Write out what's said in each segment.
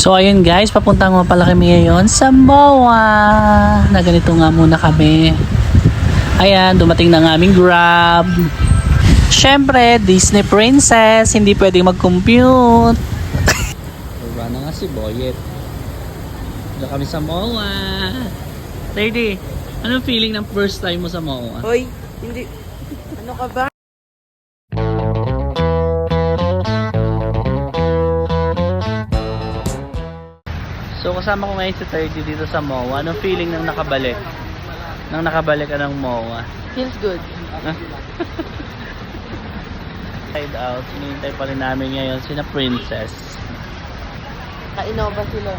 So ayun guys, papunta nga pala kami ngayon sa MOA. Na ganito nga muna kami. Ayan, dumating na ng aming Grab. Syempre, Disney Princess, hindi pwedeng mag-compute. Diba na nga si Boyet. Dito kami sa MOA. 30, anong feeling ng first time mo sa MOA? Hoy, hindi. Ano ka ba? So kasama ko ngayon si 30 dito sa MOA. Anong feeling nang nakabalik? Nang nakabalik ka ng MOA? Feels good. Side out. Hinihintay pa rin namin ngayon sina Princess. Ka-Innova sila.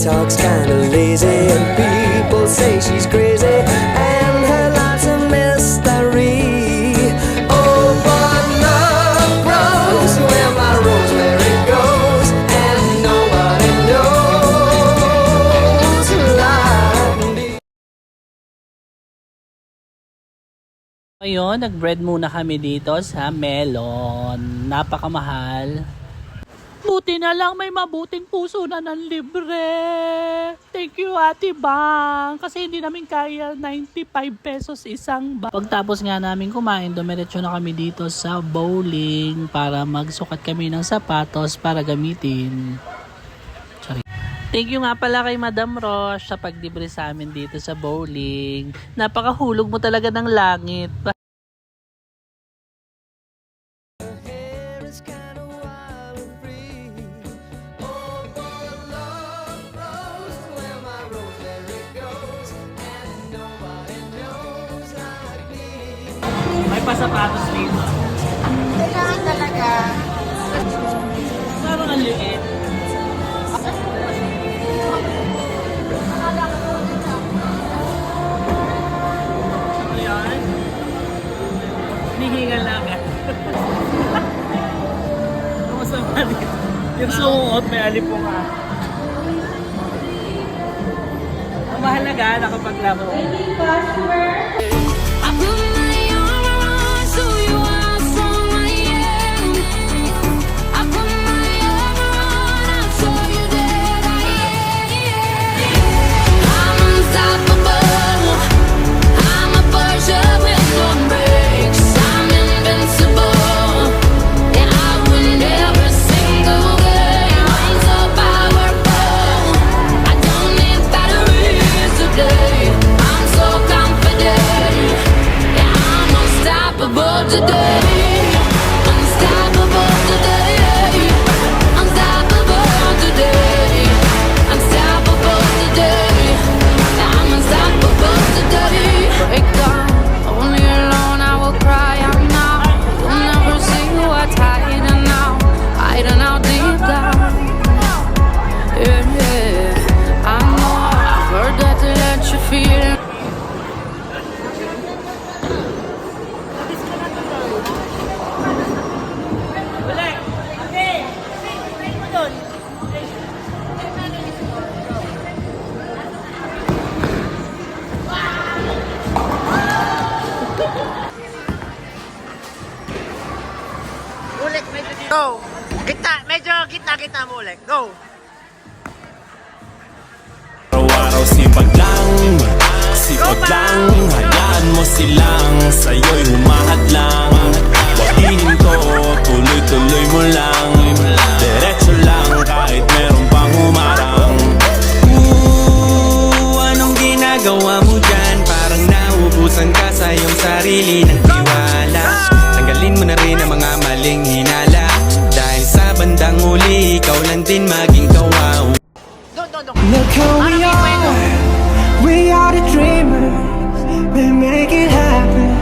Talks kinda lazy and people say she's crazy and her life's a mystery. Oh, but love grows where my rosemary goes and nobody knows like me. Ngayon, nag-bread muna kami dito sa Melon. Napakamahal. Buti na lang may mabuting puso na ng libre. Thank you Ate Bang. Kasi hindi namin kaya 95 pesos isang bag. Pagtapos nga namin kumain, dumiretso na kami dito sa bowling para magsukat kami ng sapatos para gamitin. Sorry. Thank you nga pala kay Madam Rosh sa pagdibre sa amin dito sa bowling. Napakahulog mo talaga ng langit. May pasapatos dito. Kailangan talaga. Parang ang liit. Ayan. Hinihingal lang eh. Kamusta ba dito? Yung suot may alipong nga. Ang mahalaga nakapaglaro. Go! Medyo gitna mo ulit. Go! Araw-araw sipag lang, hayaan mo silang sa'yo'y humahadlang. Wag hihinto, tuloy-tuloy mo lang, diretso lang kahit meron pang humarang. Anong ginagawa mo dyan? Parang nauubusan ka sa iyong sarili ng tiwala. Tanggalin mo na rin ang mga maling hinala, dahil sa bandang huli ikaw lang din maging kawawa. Look who we are the dreamers, we make it happen,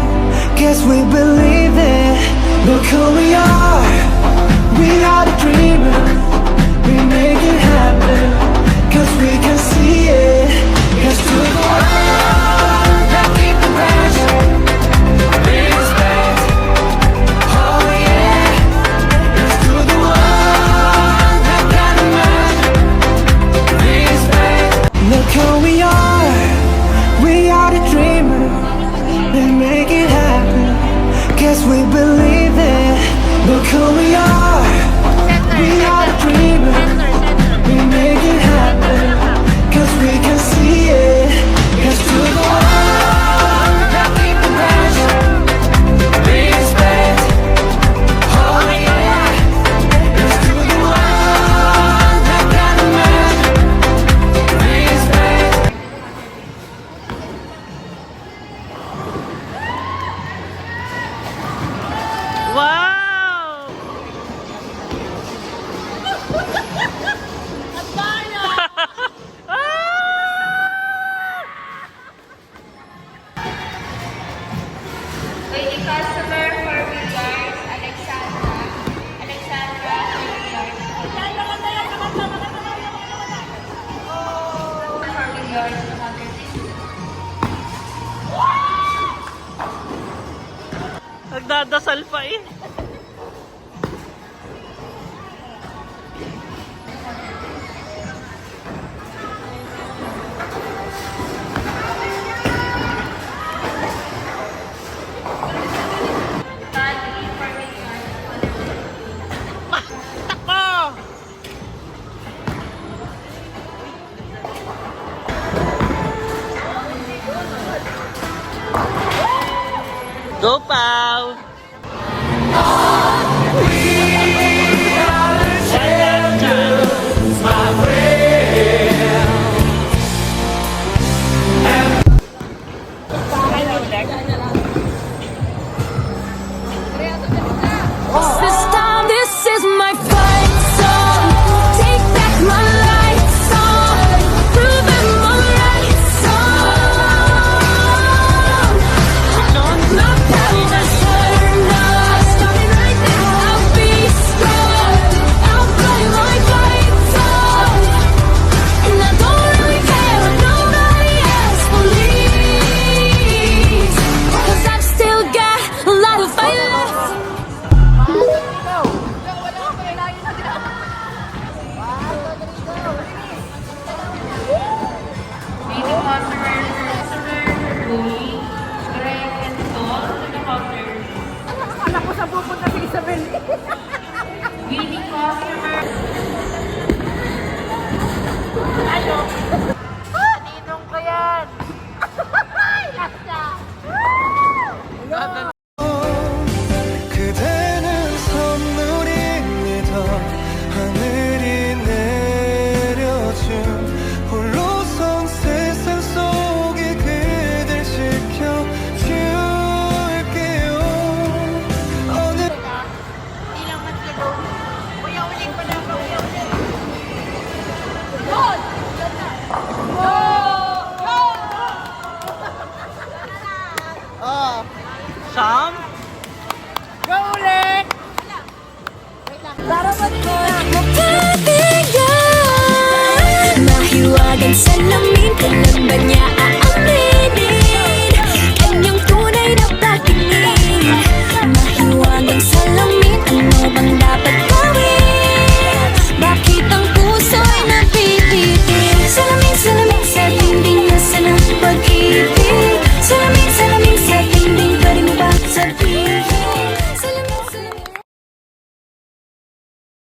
guess we believe it. Look who we are the dreamers, we make it happen, cause we can see it, cause to the world Nagdadasal pa eh. Go, Pao! This time, this is my fight song. Take back my life song. Proving my right song. My power is turned up. Starting right now, I'll be strong. I'll play my fight song. And I don't really care what nobody else believes. 'Cause I've still got a lot of fight left. 그대는 선물입니다. 하늘이 내려준 홀로선 세상 속에 그댈 지켜줄게요. 어느 Ilang months ago. Kuya, uling pa na ako. Kuya, uling. Sam? Go ulit! Mahiwagang salamin, kailan ba niya